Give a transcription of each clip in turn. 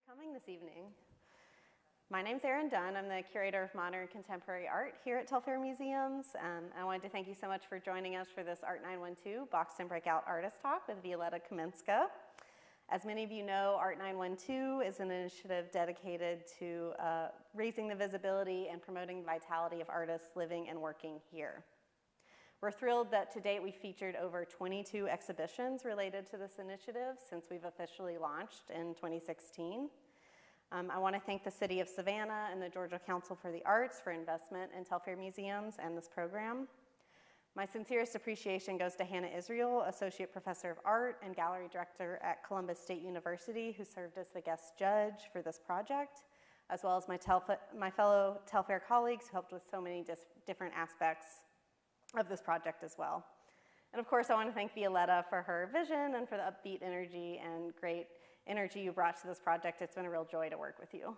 Coming this evening. My name's Erin Dunn. I'm the curator of modern contemporary art here at Telfair Museums. I wanted to thank you so much for joining us for this Art 912 Boxed and Breakout Artist Talk with Violetta Kaminska. As many of you know, Art 912 is an initiative dedicated to raising the visibility and promoting the vitality of artists living and working here. We're thrilled that to date we've featured over 22 exhibitions related to this initiative since we've officially launched in 2016. I want to thank the City of Savannah and the Georgia Council for the Arts for investment in Telfair Museums and this program. My sincerest appreciation goes to Hannah Israel, Associate Professor of Art and Gallery Director at Columbus State University, who served as the guest judge for this project, as well as my fellow Telfair colleagues who helped with so many different aspects of this project as well. And of course, I want to thank Violetta for her vision and for the upbeat energy and great energy you brought to this project. It's been a real joy to work with you.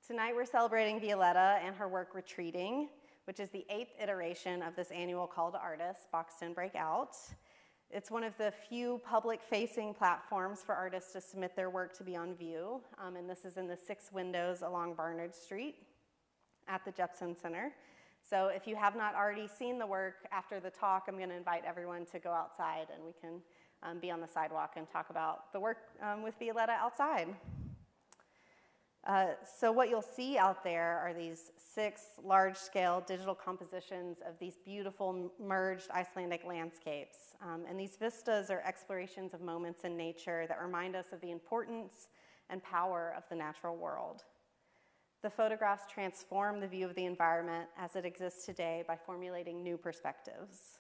Tonight, we're celebrating Violetta and her work Retreating, which is the 8th iteration of this annual call to artists, Boxed and Breakout. It's one of the few public-facing platforms for artists to submit their work to be on view, and this is in the 6 windows along Barnard Street at the Jepson Center. So if you have not already seen the work after the talk, I'm going to invite everyone to go outside and we can be on the sidewalk and talk about the work with Violetta outside. So what you'll see out there are these 6 large-scale digital compositions of these beautiful merged Icelandic landscapes. And these vistas are explorations of moments in nature that remind us of the importance and power of the natural world. The photographs transform the view of the environment as it exists today by formulating new perspectives.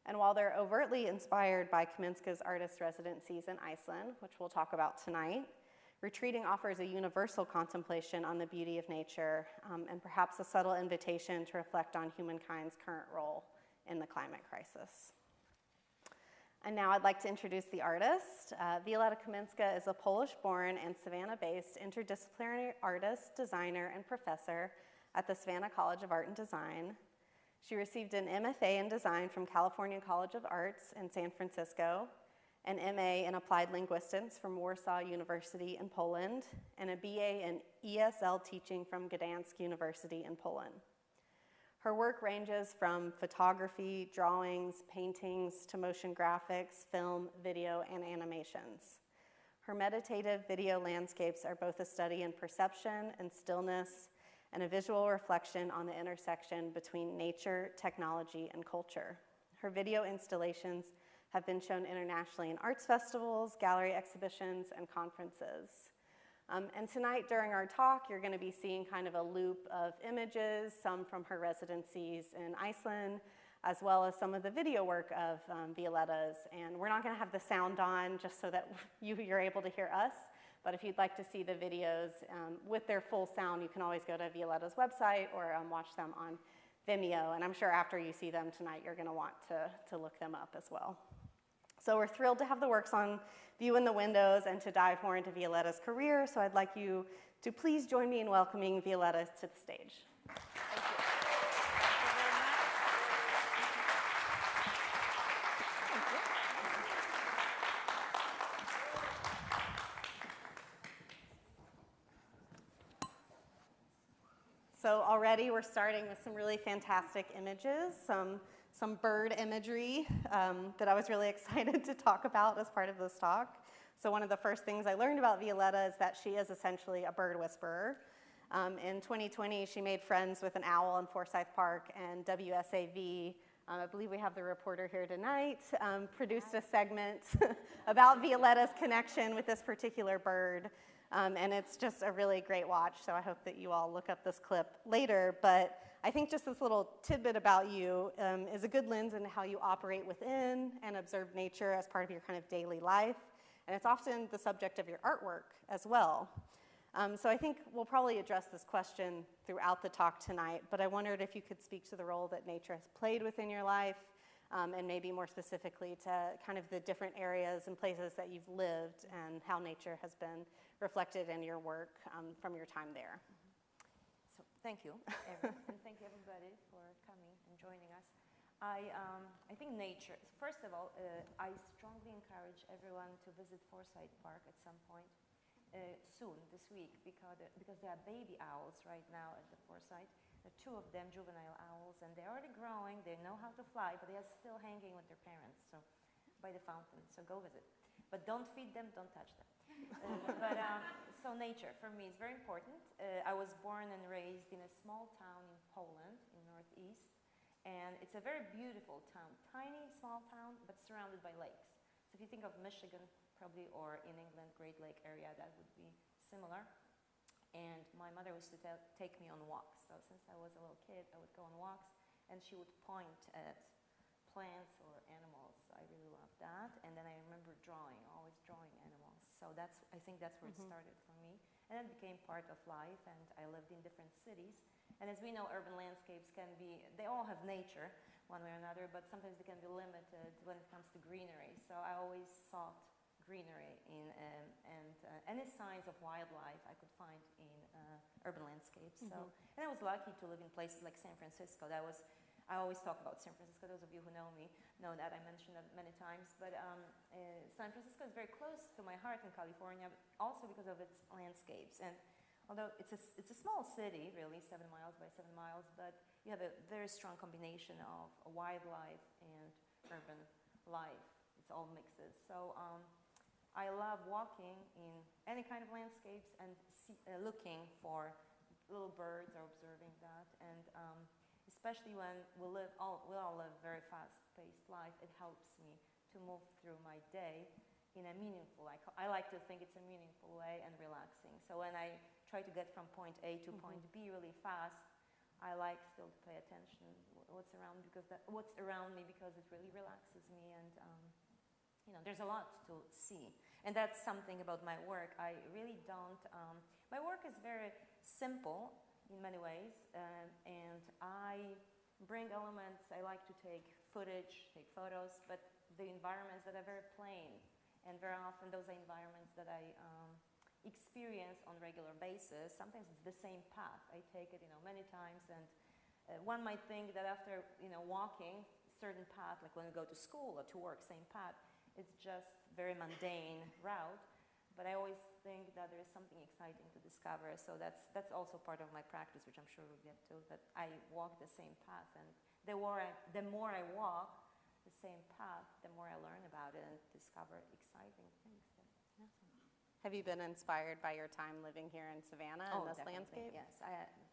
And while they're overtly inspired by Kaminska's artist residencies in Iceland, which we'll talk about tonight, Retreating offers a universal contemplation on the beauty of nature and perhaps a subtle invitation to reflect on humankind's current role in the climate crisis. And now I'd like to introduce the artist. Violetta Kaminska is a Polish-born and Savannah-based interdisciplinary artist, designer, and professor at the Savannah College of Art and Design. She received an MFA in design from California College of Arts in San Francisco, an MA in applied linguistics from Warsaw University in Poland, and a BA in ESL teaching from Gdańsk University in Poland. Her work ranges from photography, drawings, paintings, to motion graphics, film, video, and animations. Her meditative video landscapes are both a study in perception and stillness, and a visual reflection on the intersection between nature, technology, and culture. Her video installations have been shown internationally in arts festivals, gallery exhibitions, and conferences. And tonight during our talk, you're going to be seeing kind of a loop of images, some from her residencies in Iceland, as well as some of the video work of Violetta's. And we're not going to have the sound on just so that you're able to hear us. But if you'd like to see the videos with their full sound, you can always go to Violetta's website or watch them on Vimeo. And I'm sure after you see them tonight, you're going to want to look them up as well. So we're thrilled to have the works on view in the windows and to dive more into Violetta's career. So I'd like you to please join me in welcoming Violetta to the stage. Thank you. So already we're starting with some really fantastic images, some bird imagery that I was really excited to talk about as part of this talk. So one of the first things I learned about Violetta is that she is essentially a bird whisperer. In 2020, she made friends with an owl in Forsyth Park, and WSAV, I believe we have the reporter here tonight, produced a segment about Violetta's connection with this particular bird. And it's just a really great watch, so I hope that you all look up this clip later. But I think just this little tidbit about you is a good lens into how you operate within and observe nature as part of your kind of daily life. And it's often the subject of your artwork as well. So I think we'll probably address this question throughout the talk tonight, but I wondered if you could speak to the role that nature has played within your life, and maybe more specifically to kind of the different areas and places that you've lived and how nature has been reflected in your work from your time there. So thank you, Erin, and thank you everybody for coming and joining us. I think nature, first of all, I strongly encourage everyone to visit Forsyth Park at some point. soon, this week, because there are baby owls right now at the Foresight. There are 2 of them, juvenile owls, and they're already growing. They know how to fly, but they are still hanging with their parents, so by the fountain. So go visit. But don't feed them, don't touch them. So nature, for me, is very important. I was born and raised in a small town in Poland, in northeast, and it's a very beautiful town. Tiny, small town, but surrounded by lakes. So if you think of Michigan, probably, or in England, Great Lake area, that would be similar. And my mother used to take me on walks. So since I was a little kid, I would go on walks, and she would point at plants or animals. I really loved that. And then I remember drawing, always drawing animals. So I think that's where it started for me. And it became part of life, and I lived in different cities. And as we know, urban landscapes they all have nature, one way or another, but sometimes they can be limited when it comes to greenery. So I always sought greenery and any signs of wildlife I could find in urban landscapes. And I was lucky to live in places like San Francisco. I always talk about San Francisco. Those of you who know me know that. I mentioned it many times. But San Francisco is very close to my heart in California, but also because of its landscapes. And although it's a small city, really, 7 miles by 7 miles, but you have a very strong combination of wildlife and urban life. It's all mixes. So I love walking in any kind of landscapes and looking for little birds or observing that. And especially when we all live very fast-paced life, it helps me to move through my day in a meaningful, I like to think it's a meaningful way and relaxing. So when I try to get from point A to point B really fast, I like still to pay attention what's around me because it really relaxes me, and there's a lot to see. And that's something about my work. I really don't, my work is very simple in many ways, and I bring elements. I like to take footage, take photos, but the environments that are very plain, and very often those are environments that I experience on a regular basis. Sometimes it's the same path. I take it, many times, and one might think that after, walking a certain path, like when we go to school or to work, same path, it's just very mundane route. But I always think that there is something exciting to discover. So that's also part of my practice, which I'm sure we'll get to, that I walk the same path. And the more I walk the same path, the more I learn about it and discover exciting things. Have you been inspired by your time living here in Savannah and this landscape? Yes.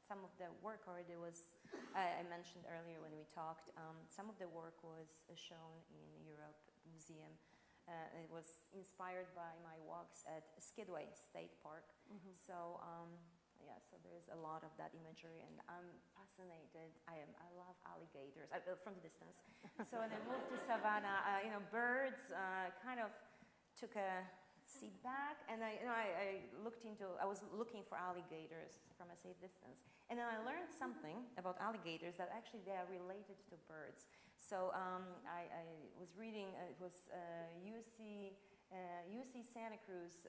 Some of the work already was, I mentioned earlier when we talked, some of the work was shown in Europe Museum. It was inspired by my walks at Skidway State Park. So so there's a lot of that imagery, and I'm fascinated. I love alligators from the distance. So when I moved to Savannah, birds kind of took a seat back, and I was looking for alligators from a safe distance, and then I learned something about alligators, that actually they are related to birds. So I was reading, it was UC Santa Cruz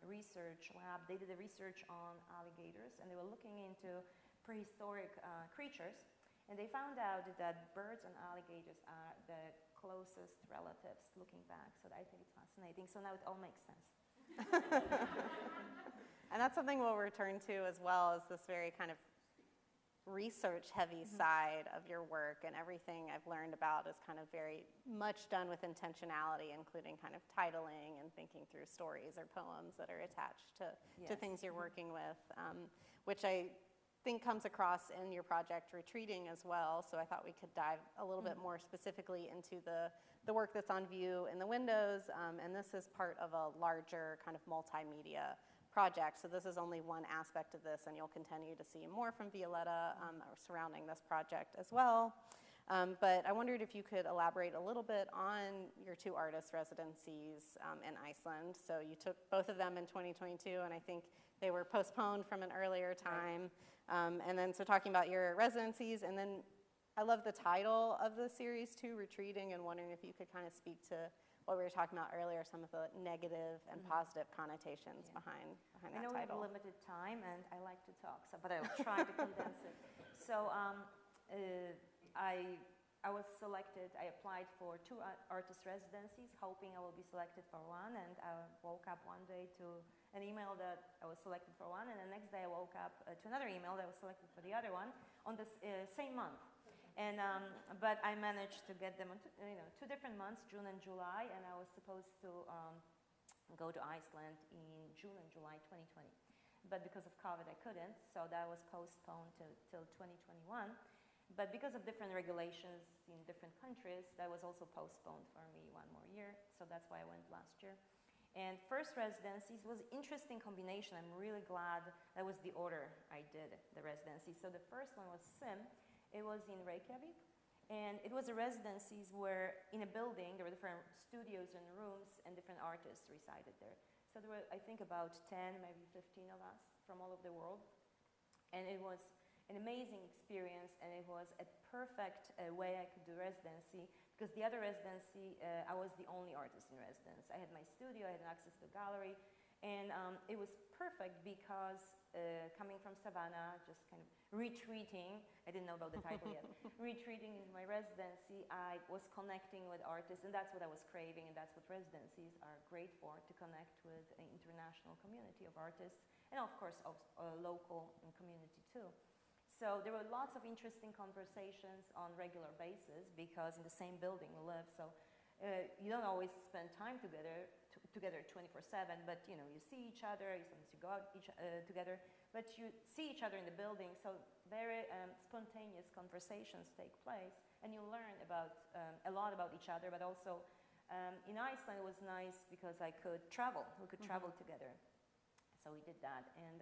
research lab. They did a research on alligators, and they were looking into prehistoric creatures, and they found out that birds and alligators are the closest relatives looking back. So I think it's fascinating. So now it all makes sense. And that's something we'll return to as well, as this very kind of research-heavy side of your work, and everything I've learned about is kind of very much done with intentionality, including kind of titling and thinking through stories or poems that are attached to things you're working with, which I think comes across in your project Retreating as well. So I thought we could dive a little bit more specifically into the work that's on view in the windows, and this is part of a larger kind of multimedia project. So this is only one aspect of this, and you'll continue to see more from Violetta surrounding this project as well. But I wondered if you could elaborate a little bit on your 2 artist residencies in Iceland. So you took both of them in 2022, and I think they were postponed from an earlier time. And then so talking about your residencies, and then I love the title of the series too, Retreating, and wondering if you could kind of speak to what we were talking about earlier, some of the negative and positive connotations behind that title. I know we have limited time, and I like to talk, but I'll try to condense it. So I I was selected, I applied for 2 artist residencies, hoping I will be selected for one, and I woke up one day to an email that I was selected for one, and the next day I woke up to another email that I was selected for the other one on the same month. And, but I managed to get them on 2 different months, June and July, and I was supposed to go to Iceland in June and July 2020. But because of COVID, I couldn't, so that was postponed till 2021. But because of different regulations in different countries, that was also postponed for me 1 more year. So that's why I went last year. And first residencies was an interesting combination. I'm really glad that was the order I did the residency. So the first one was SIM. It was in Reykjavik. And it was a residencies where in a building, there were different studios and rooms and different artists resided there. So there were, I think, about 10, maybe 15 of us from all over the world. And it was an amazing experience, and it was a perfect way I could do residency, because the other residency, I was the only artist in residence. I had my studio, I had access to the gallery, and it was perfect because coming from Savannah, just kind of retreating, I didn't know about the title yet, retreating in my residency, I was connecting with artists, and that's what I was craving, and that's what residencies are great for, to connect with an international community of artists, and of course, local and community too. So there were lots of interesting conversations on regular basis, because in the same building we live. So you don't always spend time together 24/7, but you see each other. Sometimes you go out together, but you see each other in the building. So very spontaneous conversations take place, and you learn about a lot about each other. But also in Iceland, it was nice because I could travel. We could travel together. So we did that, and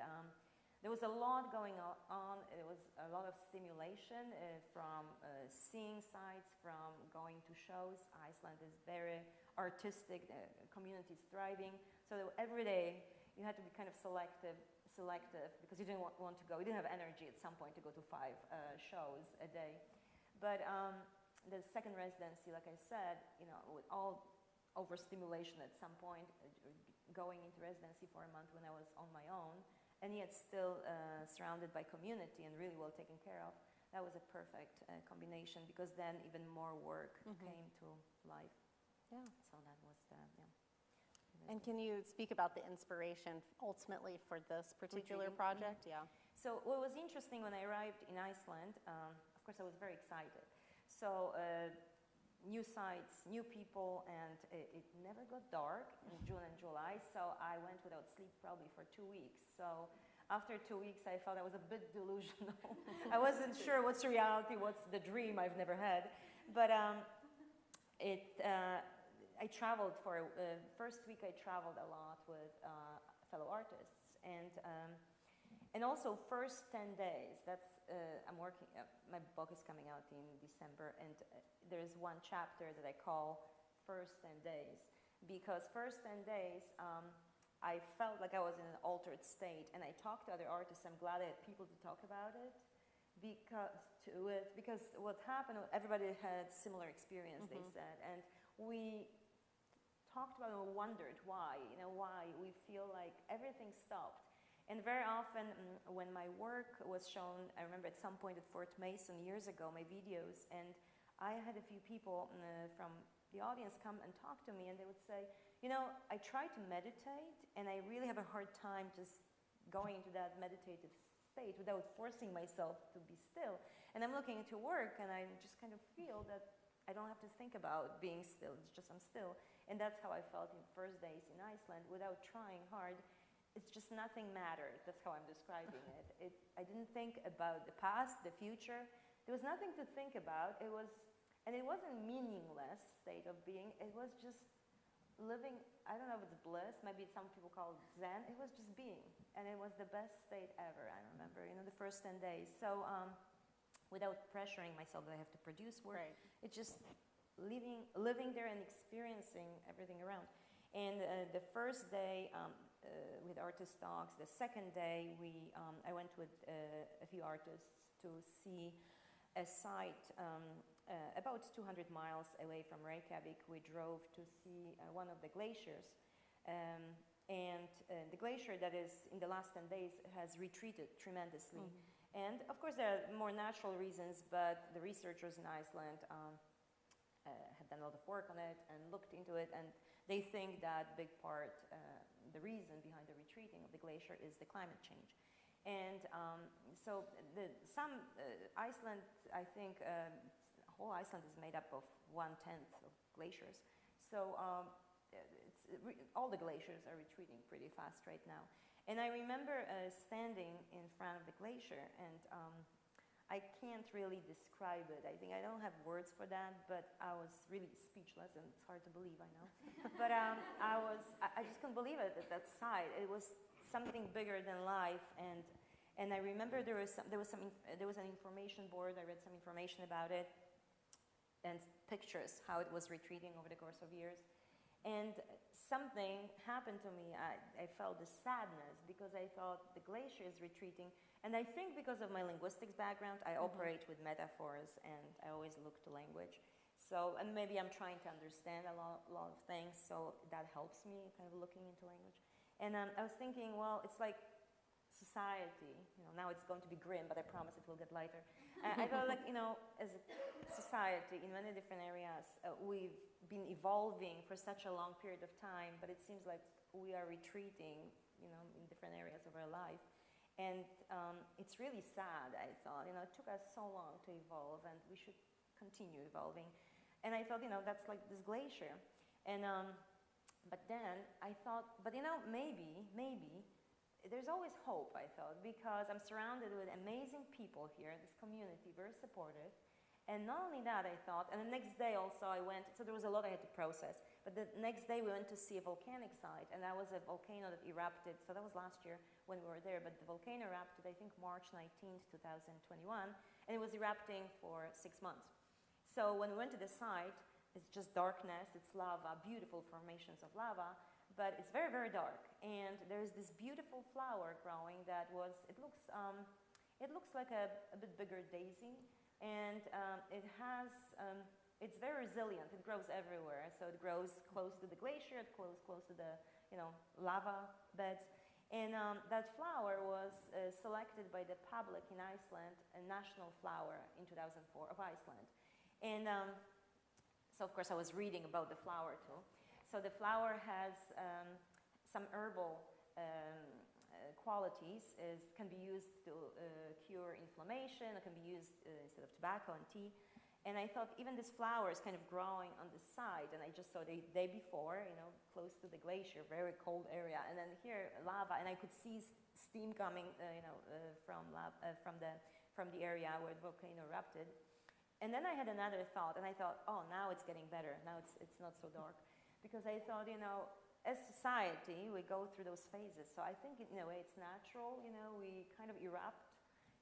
there was a lot going on. There was a lot of stimulation from seeing sites, from going to shows. Iceland is very artistic, community is thriving. So every day you had to be kind of selective because you didn't want to go. You didn't have energy at some point to go to 5 shows a day. But the second residency, like I said, with all overstimulation at some point, going into residency for a month when I was on my own, and yet still surrounded by community and really well taken care of. That was a perfect combination, because then even more work came to life. Yeah. So that was And can you speak about the inspiration ultimately for this particular project? Yeah. So what was interesting when I arrived in Iceland, of course I was very excited. So new sites, new people, and it never got dark in June and July, so I went without sleep probably for 2 weeks. So after 2 weeks, I felt I was a bit delusional. I wasn't sure what's reality, what's the dream I've never had. But I traveled for first week. I traveled a lot with fellow artists, and also first 10 days. That's I'm working. My book is coming out in December, and there's one chapter that I call "First 10 Days," because first 10 days. I felt like I was in an altered state, and I talked to other artists. I'm glad I had people to talk about it, because what happened, everybody had similar experience, they said, and we talked about it and wondered why, why we feel like everything stopped. And very often when my work was shown, I remember at some point at Fort Mason years ago, my videos, and I had a few people from the audience come and talk to me, and they would say, I try to meditate, and I really have a hard time just going into that meditative state without forcing myself to be still. And I'm looking into work, and I just kind of feel that I don't have to think about being still. It's just I'm still. And that's how I felt in the first days in Iceland, without trying hard. It's just nothing mattered. That's how I'm describing it. I didn't think about the past, the future. There was nothing to think about. It wasn't a meaningless state of being. It was just living. I don't know if it's bliss. Maybe some people call it Zen. It was just being. And it was the best state ever, I remember, the first 10 days. So without pressuring myself that I have to produce work, it's just living there and experiencing everything around. And the first day with artist talks, the second day I went with a few artists to see a site about 200 miles away from Reykjavik. We drove to see one of the glaciers. And the glacier that is in the last 10 days has retreated tremendously. And of course, there are more natural reasons, but the researchers in Iceland have done a lot of work on it and looked into it, and they think that big part, the reason behind the retreating of the glacier is the climate change. And so Iceland, I think, whole Iceland is made up of 1/10 of glaciers. So all the glaciers are retreating pretty fast right now. And I remember standing in front of the glacier, and I can't really describe it. I think I don't have words for that, but I was really speechless, and it's hard to believe, I know. But I just couldn't believe it at that sight. It was something bigger than life, and I remember there was an information board. I read some information about it, and pictures how it was retreating over the course of years. And something happened to me. I felt this sadness because I thought the glacier is retreating. And I think because of my linguistics background, I operate with metaphors, and I always look to language. So, and maybe I'm trying to understand a lot of things, so that helps me kind of looking into language. And I was thinking, well, it's like society. Now it's going to be grim, but I promise it will get lighter. I felt like, as a society in many different areas, we've been evolving for such a long period of time, but it seems like we are retreating, in different areas of our life. And it's really sad, I thought. It took us so long to evolve, and we should continue evolving. And I thought, that's like this glacier. And but then I thought, but maybe there's always hope, I thought, because I'm surrounded with amazing people here, this community, very supportive. And not only that, I thought, and the next day also I went, so there was a lot I had to process, but the next day we went to see a volcanic site, and that was a volcano that erupted, so that was last year when we were there, but the volcano erupted, I think, March 19th, 2021, and it was erupting for 6 months. So when we went to the site, it's just darkness, it's lava, beautiful formations of lava, but it's very, very dark. And there's this beautiful flower growing that it looks like a bit bigger daisy, and it's very resilient. It grows everywhere. So it grows close to the glacier, it grows close to the, lava beds. And that flower was selected by the public in Iceland, a national flower in 2004 of Iceland. And so of course I was reading about the flower too. So the flower has some herbal qualities, can be used to cure inflammation, it can be used instead of tobacco and tea. And I thought even this flower is kind of growing on the side, and I just saw the day before, close to the glacier, very cold area, and then here lava, and I could see steam coming, from the area where the volcano erupted. And then I had another thought, and I thought, oh, now it's getting better. Now it's not so dark. Because I thought, as society, we go through those phases. So I think in a way it's natural, we kind of erupt,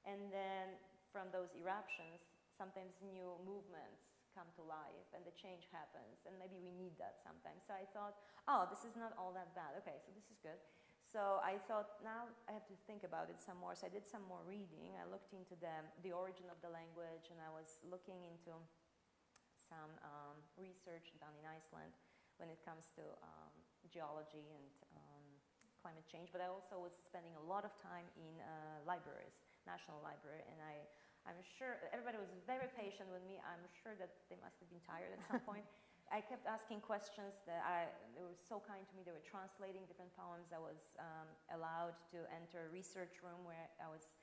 and then from those eruptions, sometimes new movements come to life, and the change happens, and maybe we need that sometimes. So I thought, oh, this is not all that bad. Okay, so this is good. So I thought, now I have to think about it some more. So I did some more reading. I looked into the origin of the language, and I was looking into some research done in Iceland when it comes to geology and climate change. But I also was spending a lot of time in libraries, National Library, and I'm sure everybody was very patient with me. I'm sure that they must have been tired at some point. I kept asking questions. They were so kind to me. They were translating different poems. I was allowed to enter a research room where I was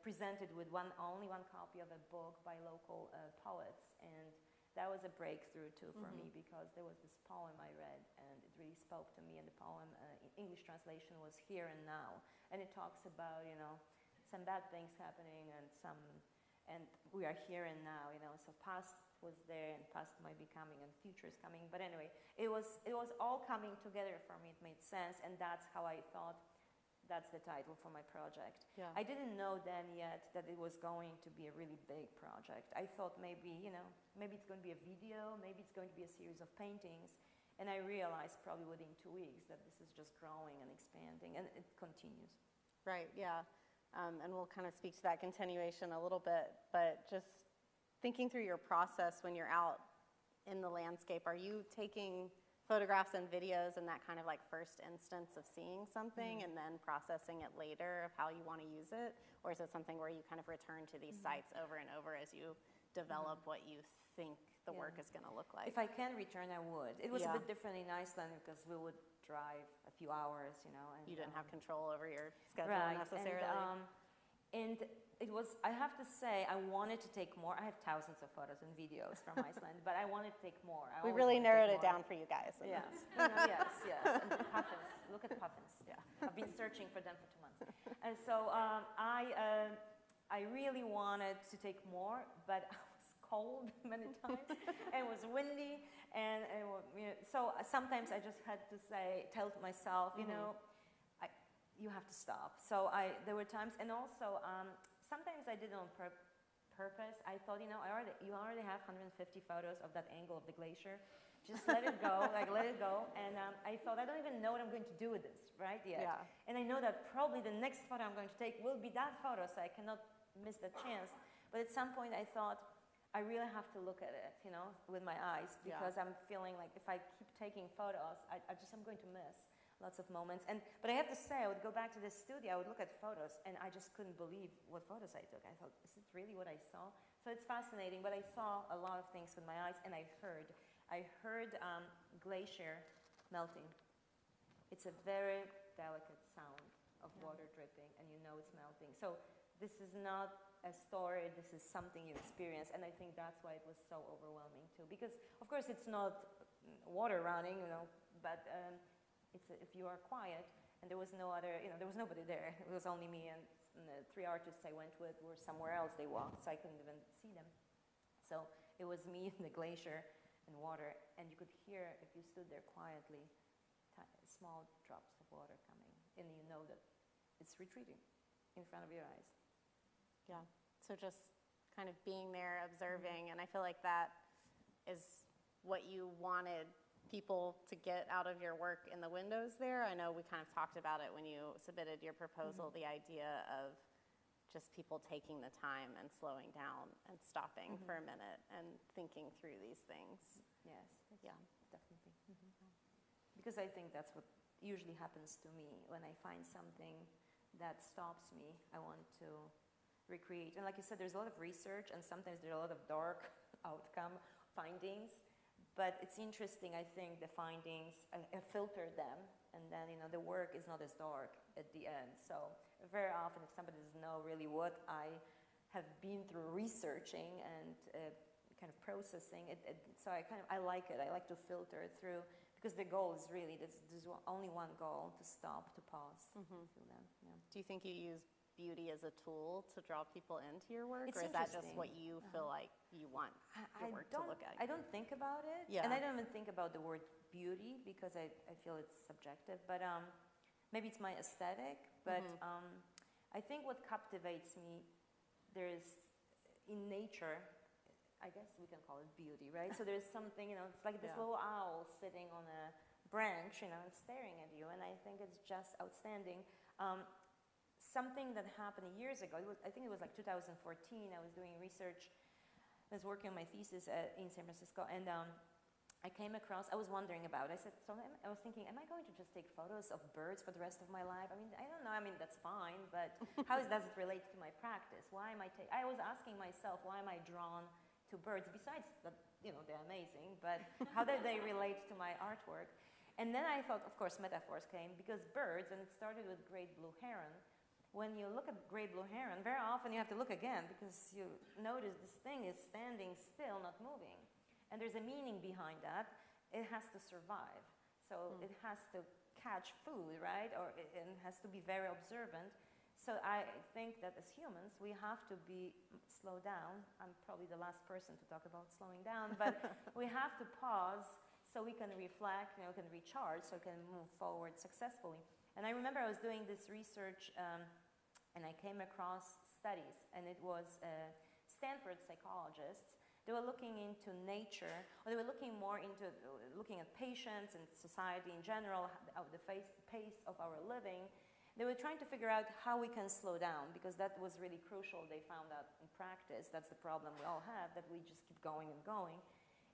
presented with only one copy of a book by local poets, and that was a breakthrough too for me, because there was this poem I read, and it really spoke to me. And the poem, English translation, was Here and Now, and it talks about some bad things happening, and we are here and now. So past was there, and past might be coming, and future is coming. But anyway, it was all coming together for me. It made sense, and that's how I thought. That's the title for my project. Yeah. I didn't know then yet that it was going to be a really big project. I thought maybe it's going to be a video, maybe it's going to be a series of paintings, and I realized probably within 2 weeks that this is just growing and expanding, and it continues. Right, yeah. And we'll kind of speak to that continuation a little bit, but just thinking through your process when you're out in the landscape, are you taking photographs and videos in that kind of like first instance of seeing something and then processing it later of how you want to use it? Or is it something where you kind of return to these sites over and over as you develop what you think the work is going to look like? If I can return, I would. It was a bit different in Iceland because we would drive a few hours, you know. And, you didn't have control over your schedule necessarily. And it was, I have to say, I wanted to take more. I have thousands of photos and videos from Iceland, but I wanted to take more. We really narrowed it down for you guys. Yes, yes. And the puffins, look at the puffins. Yeah, I've been searching for them for 2 months. And so I really wanted to take more, but I was cold many times, and it was windy, and it was, you know, so sometimes I just had to tell myself, you know, you have to stop. So there were times, and also sometimes I did it on purpose. I thought, you know, you already have 150 photos of that angle of the glacier. Just let it go, let it go. And I thought, I don't even know what I'm going to do with this, right, yet. Yeah. And I know that probably the next photo I'm going to take will be that photo, so I cannot miss that chance. But at some point I thought, I really have to look at it, you know, with my eyes, because I'm feeling like if I keep taking photos, I'm going to miss lots of moments. But I have to say, I would go back to the studio, I would look at photos, and I just couldn't believe what photos I took. I thought, is it really what I saw? So it's fascinating, but I saw a lot of things with my eyes, and I heard glacier melting. It's a very delicate sound of water dripping, and you know it's melting. So this is not a story, this is something you experience, and I think that's why it was so overwhelming too. Because, of course, it's not water running, you know, but if you are quiet, and there was no other, you know, there was nobody there. It was only me and the 3 artists I went with were somewhere else. They walked, so I couldn't even see them. So it was me and the glacier and water, and you could hear, if you stood there quietly, small drops of water coming, and you know that it's retreating in front of your eyes. Yeah, so just kind of being there, observing, and I feel like that is what you wanted people to get out of your work in the windows there. I know we kind of talked about it when you submitted your proposal, the idea of just people taking the time and slowing down and stopping for a minute and thinking through these things. Yes, definitely. Because I think that's what usually happens to me when I find something that stops me. I want to recreate. And like you said, there's a lot of research, and sometimes there's a lot of dark outcome findings. But it's interesting, I think, the findings, I filtered them, and then, you know, the work is not as dark at the end. So very often, if somebody doesn't know really what I have been through researching and kind of processing, so I like it. I like to filter it through, because the goal is really, there's only one goal, to stop, to pause. Through them. Yeah. Do you think you use beauty as a tool to draw people into your work, or is that just what you feel like you want your work to look at? I don't think about it, and I don't even think about the word beauty, because I feel it's subjective, but maybe it's my aesthetic, but I think what captivates me, there's in nature, I guess we can call it beauty, right? So there's something, you know, it's like this little owl sitting on a branch, you know, and staring at you, and I think it's just outstanding. Something that happened years ago, I think it was like 2014, I was doing research, I was working on my thesis in San Francisco, and I came across, I was wondering about it. I was thinking, am I going to just take photos of birds for the rest of my life? I mean, I don't know, I mean, that's fine, but how does it relate to my practice? I was asking myself, why am I drawn to birds? Besides that, you know, they're amazing, but how do they relate to my artwork? And then I thought, of course, metaphors came, because birds, and it started with great blue heron. When you look at great blue heron, very often you have to look again, because you notice this thing is standing still, not moving. And there's a meaning behind that. It has to survive. So it has to catch food, right? Or it has to be very observant. So I think that as humans, we have to slow down. I'm probably the last person to talk about slowing down, but we have to pause so we can reflect, you know, we can recharge, so we can move forward successfully. And I remember I was doing this research, and I came across studies, and it was Stanford psychologists. They were looking into nature, or they were looking more into looking at patients and society in general, the pace of our living. They were trying to figure out how we can slow down, because that was really crucial. They found out in practice, that's the problem we all have, that we just keep going and going.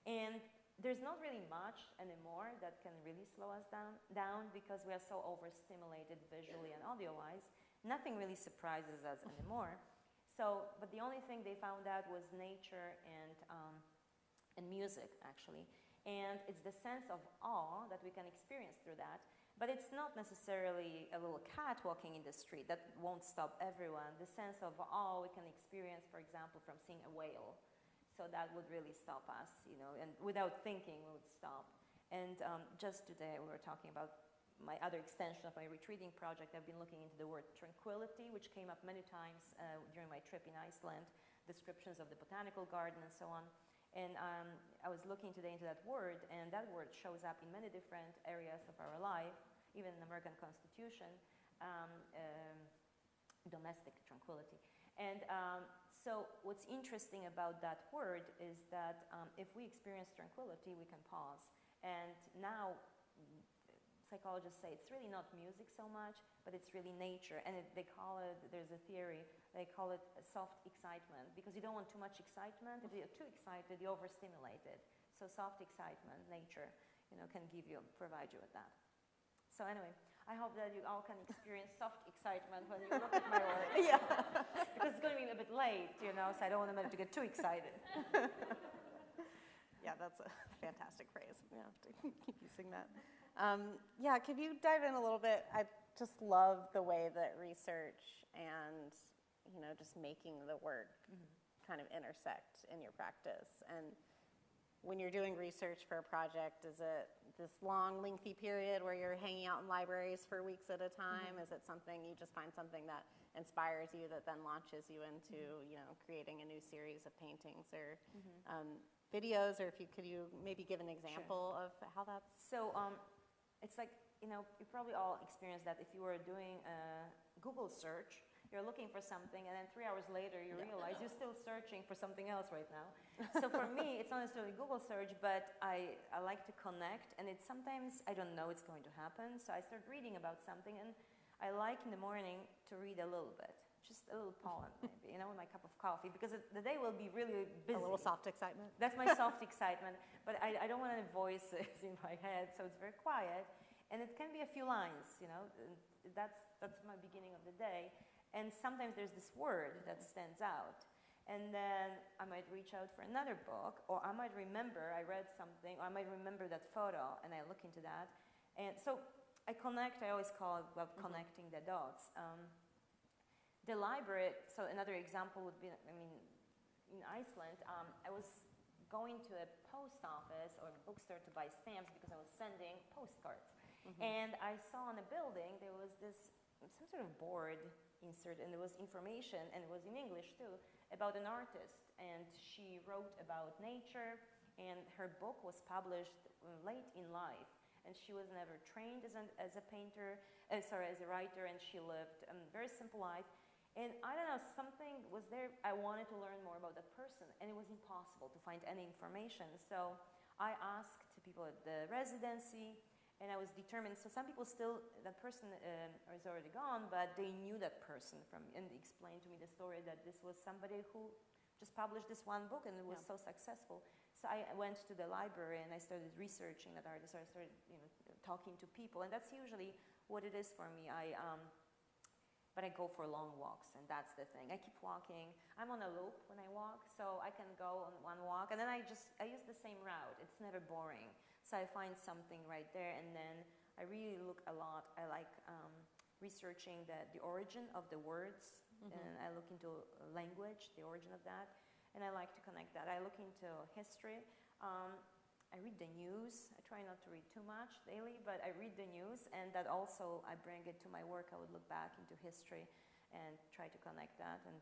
And there's not really much anymore that can really slow us down because we are so overstimulated visually and audio-wise. Nothing really surprises us anymore. So, but the only thing they found out was nature and music, actually. And it's the sense of awe that we can experience through that. But it's not necessarily a little cat walking in the street. That won't stop everyone. The sense of awe we can experience, for example, from seeing a whale. So that would really stop us, you know, and without thinking, we would stop. And just today, we were talking about my other extension of my retreating project. I've been looking into the word tranquility, which came up many times during my trip in Iceland, descriptions of the botanical garden and so on. And I was looking today into that word, and that word shows up in many different areas of our life, even in the American Constitution, domestic tranquility. And so what's interesting about that word is that if we experience tranquility, we can pause. And now psychologists say it's really not music so much, but it's really nature. And they call it, there's a theory, they call it soft excitement, because you don't want too much excitement. If you're too excited, you're overstimulated. So soft excitement, nature, you know, can provide you with that. So anyway, I hope that you all can experience soft excitement when you look at my work. Yeah. Because it's going to be a bit late, you know, so I don't want them to get too excited. Yeah, that's a fantastic phrase. We have to keep using that. Yeah, could you dive in a little bit? I just love the way that research and, you know, just making the work kind of intersect in your practice. And when you're doing research for a project, is it this long, lengthy period where you're hanging out in libraries for weeks at a time? Is it something you just find something that inspires you that then launches you into, you know, creating a new series of paintings or videos? Or could you maybe give an example of how that's? So it's like, you know, you probably all experienced that if you were doing a Google search, you're looking for something, and then 3 hours later you realize you're still searching for something else right now. So for me, it's not necessarily Google search, but I like to connect, and it's sometimes I don't know it's going to happen, so I start reading about something, and I like in the morning to read a little bit, just a little poem maybe, you know, with my cup of coffee, because the day will be really busy. A little soft excitement. That's my soft excitement, but I don't want any voices in my head, so it's very quiet, and it can be a few lines, you know, that's my beginning of the day. And sometimes there's this word that stands out. And then I might reach out for another book, or I might remember I read something, or I might remember that photo, and I look into that. And so I connect, I always call it about connecting the dots. The library, so another example would be, I mean, in Iceland, I was going to a post office or a bookstore to buy stamps because I was sending postcards. And I saw on a building, there was this, some sort of board insert, and there was information, and it was in English too, about an artist, and she wrote about nature, and her book was published late in life, and she was never trained as a painter, as a writer, and she lived a very simple life, and I don't know, something was there, I wanted to learn more about that person, and it was impossible to find any information, so I asked people at the residency, and I was determined, so some people still, that person is already gone, but they knew that person and explained to me the story that this was somebody who just published this one book and it was so successful. So I went to the library and I started researching that artist, I started, you know, talking to people, and that's usually what it is for me. But I go for long walks, and that's the thing. I keep walking. I'm on a loop when I walk, so I can go on one walk, and then I use the same route. It's never boring. So I find something right there, and then I really look a lot. I like researching the origin of the words, and I look into language, the origin of that, and I like to connect that. I look into history. I read the news. I try not to read too much daily, but I read the news, and that also, I bring it to my work. I would look back into history and try to connect that, and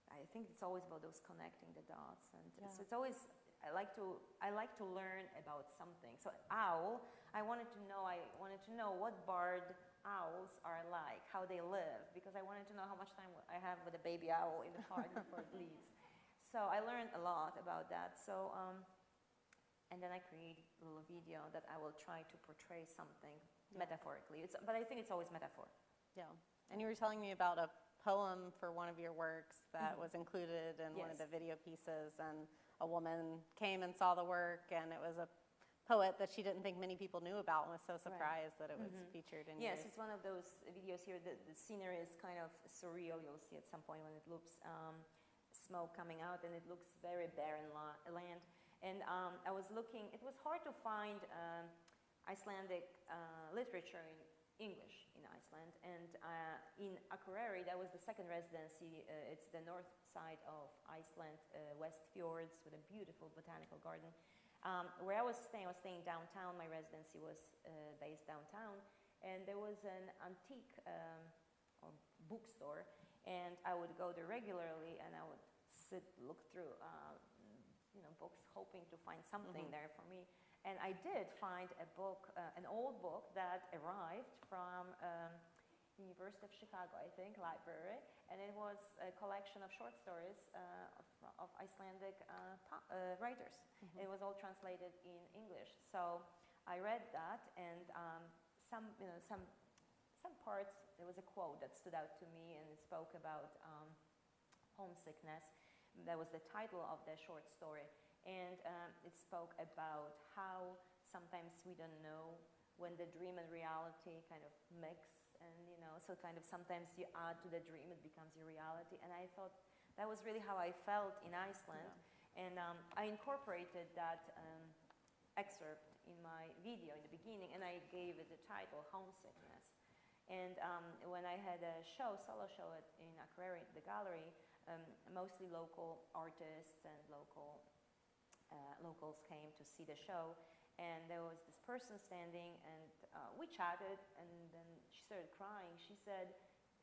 I think it's always about those connecting the dots, and it's always, I like to learn about something. So owl, I wanted to know what barred owls are like, how they live, because I wanted to know how much time I have with a baby owl in the park before it leaves. So I learned a lot about that. So, and then I create a little video that I will try to portray something metaphorically. But I think it's always metaphor. Yeah. And you were telling me about a poem for one of your works that was included in one of the video pieces, and a woman came and saw the work, and it was a poet that she didn't think many people knew about, and was so surprised that it was featured in Yes, yours. it's one of those videos here. The scenery is kind of surreal. You'll see at some point when it looks smoke coming out, and it looks very barren land. And I was looking. It was hard to find Icelandic literature in English in Iceland, and in Akureyri, that was the second residency. It's the north side of Iceland, West Fjords, with a beautiful botanical garden. Where I was staying downtown. My residency was based downtown, and there was an antique bookstore, and I would go there regularly, and I would look through books, hoping to find something there for me. And I did find a book, an old book that arrived from University of Chicago, I think, library, and it was a collection of short stories of Icelandic writers. It was all translated in English. So I read that, and some parts, there was a quote that stood out to me, and it spoke about homesickness. That was the title of the short story. And it spoke about how sometimes we don't know when the dream and reality kind of mix, and so kind of sometimes you add to the dream, it becomes your reality. And I thought that was really how I felt in Iceland. Yeah. And I incorporated that excerpt in my video in the beginning, and I gave it the title, Homesickness. And when I had a solo show in Akureyri, the gallery, mostly local artists and locals came to see the show, and there was this person standing, and we chatted, and then she started crying. She said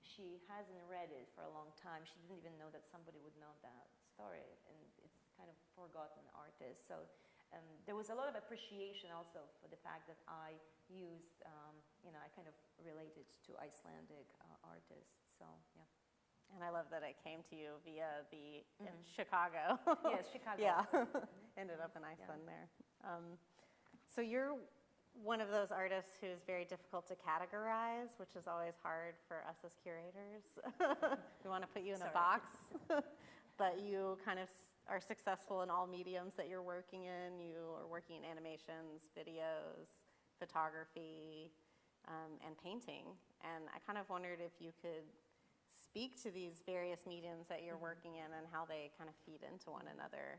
she hasn't read it for a long time. She didn't even know that somebody would know that story, and it's kind of forgotten artist. So there was a lot of appreciation also for the fact that I used, I kind of related to Icelandic artists. So yeah. And I love that it came to you via the in Chicago. Yes, Chicago. Yeah, ended up in Iceland there. So you're one of those artists who's very difficult to categorize, which is always hard for us as curators. We want to put you in a box, but you kind of are successful in all mediums that you're working in. You are working in animations, videos, photography, and painting. And I kind of wondered if you could speak to these various mediums that you're working in and how they kind of feed into one another.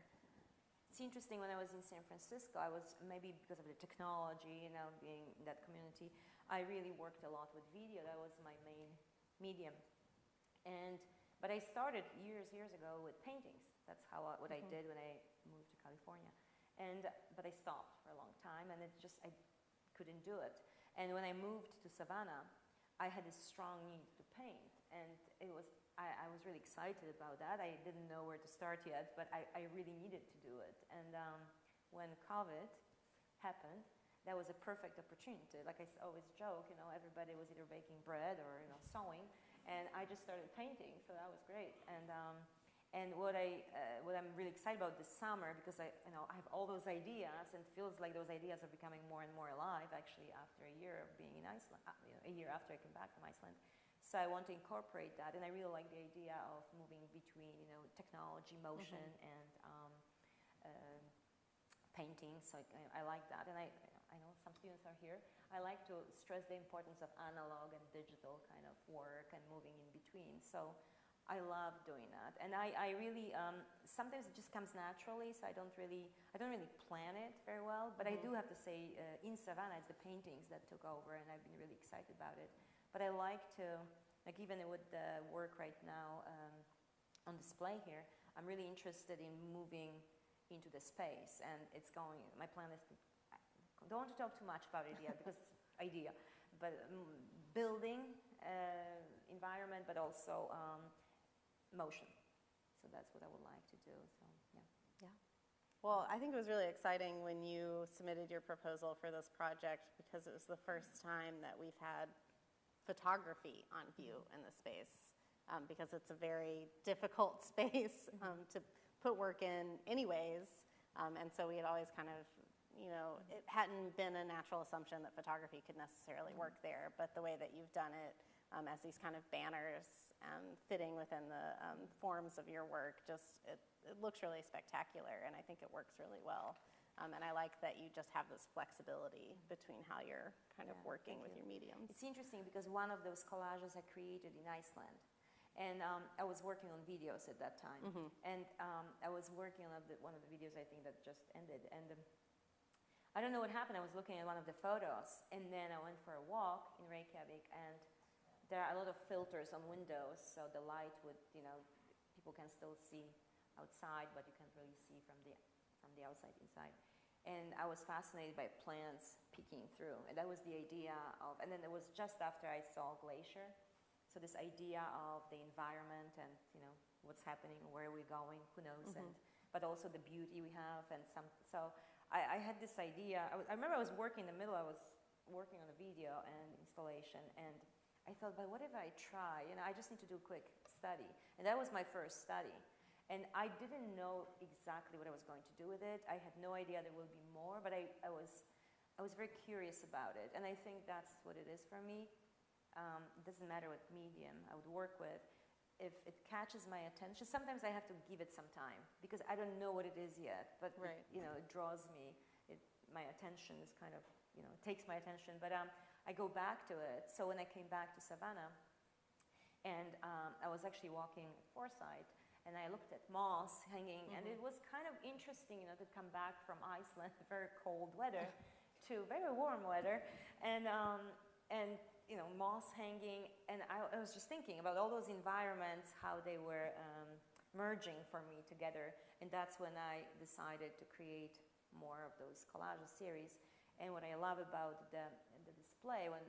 It's interesting, when I was in San Francisco, I was, maybe because of the technology, being in that community, I really worked a lot with video. That was my main medium. But I started years ago with paintings. That's what I did when I moved to California. But I stopped for a long time, and I couldn't do it. And when I moved to Savannah, I had a strong need to paint, and I was really excited about that. I didn't know where to start yet, but I really needed to do it. And when COVID happened, that was a perfect opportunity. Like I always joke, everybody was either baking bread or sewing, and I just started painting. So that was great. And what I'm really excited about this summer, because I have all those ideas, and it feels like those ideas are becoming more and more alive. Actually, after a year of being in Iceland, a year after I came back from Iceland. So I want to incorporate that, and I really like the idea of moving between, technology, motion, and painting. So I like that, and I know some students are here. I like to stress the importance of analog and digital kind of work and moving in between. So I love doing that, and I really sometimes it just comes naturally. So I don't really plan it very well. But I do have to say, in Savannah, it's the paintings that took over, and I've been really excited about it. But I like to, even with the work right now on display here, I'm really interested in moving into the space, and my plan is to, I don't want to talk too much about it yet, because it's idea, but building environment, but also motion. So that's what I would like to do, so yeah. Yeah. Well, I think it was really exciting when you submitted your proposal for this project, because it was the first time that we've had photography on view in the space, because it's a very difficult space to put work in anyways, and so we had always kind of, it hadn't been a natural assumption that photography could necessarily work there, but the way that you've done it as these kind of banners fitting within the forms of your work. Just it looks really spectacular, and I think it works really well. And I like that you just have this flexibility between how you're kind of working with your mediums. It's interesting because one of those collages I created in Iceland, and I was working on videos at that time, and I was working on one of the videos I think that just ended, and I don't know what happened. I was looking at one of the photos, and then I went for a walk in Reykjavik, and there are a lot of filters on windows, so the light would, people can still see outside, but you can't really see from the outside inside. And I was fascinated by plants peeking through, and that was the idea of, and then it was just after I saw glacier, so this idea of the environment and, what's happening, where are we going, who knows, but also the beauty we have, and so I had this idea. I remember I was working in the middle, I was working on a video and installation, and I thought, but what if I try? I just need to do a quick study, and that was my first study. And I didn't know exactly what I was going to do with it. I had no idea there would be more, but I was very curious about it. And I think that's what it is for me. It doesn't matter what medium I would work with. If it catches my attention, sometimes I have to give it some time because I don't know what it is yet, but it draws me. My attention is kind of, it takes my attention, but I go back to it. So when I came back to Savannah, and I was actually walking at Forsyth, and I looked at moss hanging, and it was kind of interesting, to come back from Iceland, very cold weather, to very warm weather, and moss hanging, and I was just thinking about all those environments, how they were merging for me together, and that's when I decided to create more of those collage series. And what I love about the display, when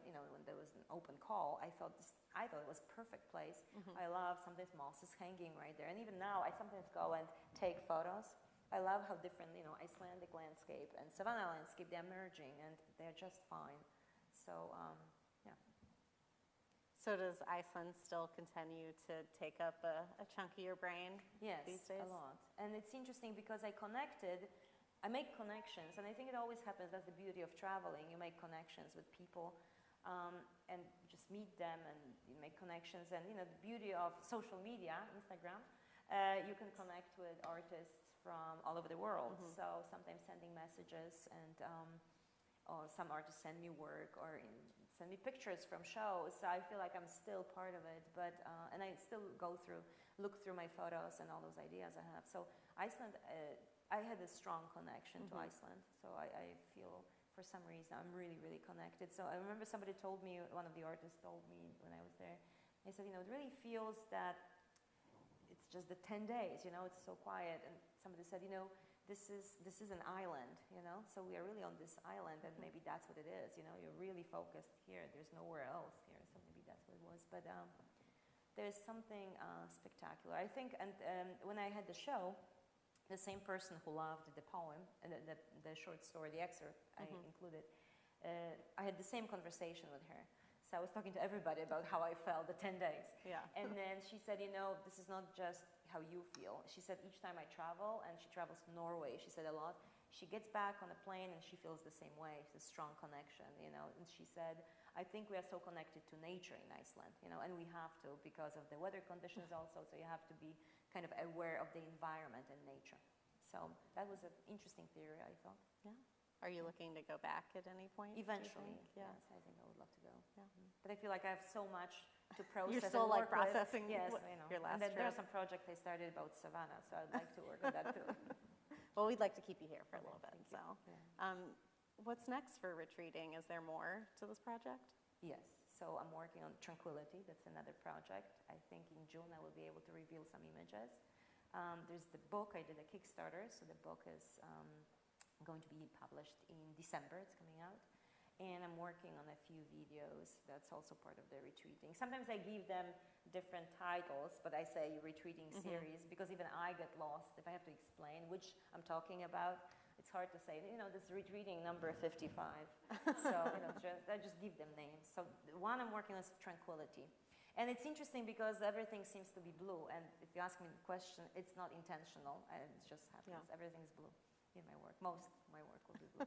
there was an open call, I thought it was a perfect place. I love sometimes moss is hanging right there, and even now I sometimes go and take photos. I love how different Icelandic landscape and Savannah landscape, they're merging, and they're just fine. So yeah. So does Iceland still continue to take up a chunk of your brain these days? Yes, a lot. And it's interesting because I make connections, and I think it always happens. That's the beauty of traveling. You make connections with people and just meet them, and you make connections. And the beauty of social media, Instagram, you can connect with artists from all over the world. So sometimes sending messages, and or some artists send me work or send me pictures from shows. So I feel like I'm still part of it, but and I still look through my photos and all those ideas I have. So Iceland. I had a strong connection to Iceland, so I feel for some reason I'm really, really connected. So I remember somebody told me, one of the artists told me when I was there, they said, it really feels that it's just the 10 days, it's so quiet. And somebody said, this is an island, so we are really on this island, and maybe that's what it is, you're really focused here. There's nowhere else here, so maybe that's what it was. But there's something spectacular, I think. And when I had the show, the same person who loved the poem, the short story, the excerpt I included, I had the same conversation with her. So I was talking to everybody about how I felt the 10 days. Yeah. And then she said, this is not just how you feel. She said each time I travel, and she travels to Norway, she said a lot, she gets back on a plane and she feels the same way. It's a strong connection, and she said, I think we are so connected to nature in Iceland, and we have to because of the weather conditions also, so you have to be kind of aware of the environment and nature. So that was an interesting theory, I thought. Yeah. Are you looking to go back at any point? Eventually, yes. I think I would love to go. Yeah. But I feel like I have so much to process. You're still and work processing with. Yes, your last and then trip. there are some projects I started about Savannah, so I'd like to work on that too. Well, we'd like to keep you here for a little bit. Thank So, you. What's next for Retreating? Is there more to this project? Yes. So I'm working on Tranquility. That's another project. I think in June I will be able to reveal some images. There's the book. I did a Kickstarter, so the book is going to be published in December. It's coming out. And I'm working on a few videos. That's also part of the Retreating. Sometimes I give them different titles, but I say Retreating series because even I get lost if I have to explain which I'm talking about. It's hard to say, this Retreating number 55. So, I just give them names. So the one I'm working on is Tranquility. And it's interesting because everything seems to be blue. And if you ask me the question, it's not intentional. It just happens. Yeah. Everything's blue in my work. Most of my work will be blue.